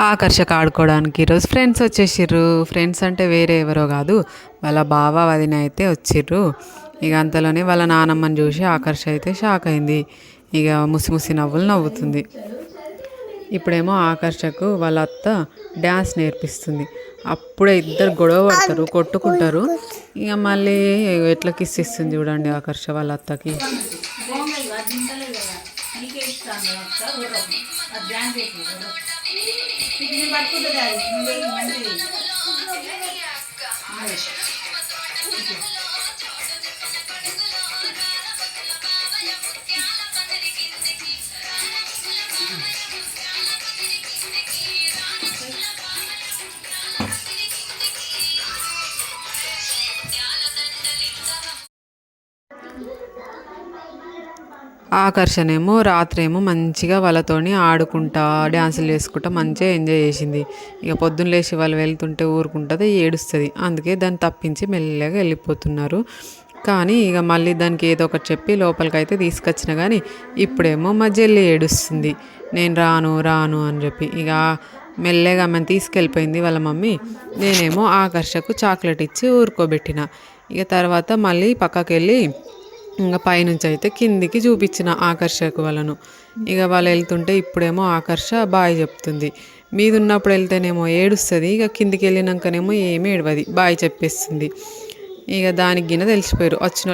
ఆకర్షక ఆడుకోవడానికి ఈరోజు friends వచ్చేసిర్రు. Friends అంటే వేరే ఎవరో కాదు, వాళ్ళ బావ వదిన అయితే వచ్చిర్రు. ఇక అంతలోనే వాళ్ళ నానమ్మని చూసి ఆకర్ష అయితే షాక్ అయింది. ఇక ముసి ముసి నవ్వులు నవ్వుతుంది. ఇప్పుడేమో ఆకర్షకు వాళ్ళ అత్త డ్యాన్స్ నేర్పిస్తుంది. అప్పుడే ఇద్దరు గొడవ పడతారు, కొట్టుకుంటారు. ఇక మళ్ళీ ఎట్లా కిస్ ఇస్తుంది చూడండి ఆకర్ష వాళ్ళ అత్తకి. ఆకర్షణేమో రాత్రేమో మంచిగా వాళ్ళతోని ఆడుకుంటా డ్యాన్సులు చేసుకుంటా మంచిగా ఎంజాయ్ చేసింది. ఇక పొద్దున్న లేచి వాళ్ళు వెళ్తుంటే ఊరుకుంటుంది, ఏడుస్తుంది. అందుకే దాన్ని తప్పించి మెల్లగా వెళ్ళిపోతున్నారు. కానీ ఇక మళ్ళీ దానికి ఏదో ఒకటి చెప్పి లోపలికైతే తీసుకొచ్చిన కానీ ఇప్పుడేమో మా చెల్లి ఏడుస్తుంది, నేను రాను రాను అని చెప్పి. ఇక మెల్లగా ఆమెను తీసుకెళ్ళిపోయింది వాళ్ళ మమ్మీ. నేనేమో ఆకర్షకు చాక్లెట్ ఇచ్చి ఊరుకోబెట్టిన. ఇక తర్వాత మళ్ళీ పక్కకి వెళ్ళి ఇంకా పైనుంచి అయితే కిందికి చూపించిన ఆకర్షకు వాళ్ళను. ఇక వాళ్ళు వెళ్తుంటే ఇప్పుడేమో ఆకర్ష బాయ్ చెప్తుంది. మీద ఉన్నప్పుడు వెళ్తేనేమో ఏడుస్తుంది, ఇక కిందికి వెళ్ళినాకనేమో ఏమి ఏడవది, బాయ్ చెప్పేస్తుంది. ఇక దానికి గిన్నె తెలిసిపోయారు వచ్చిన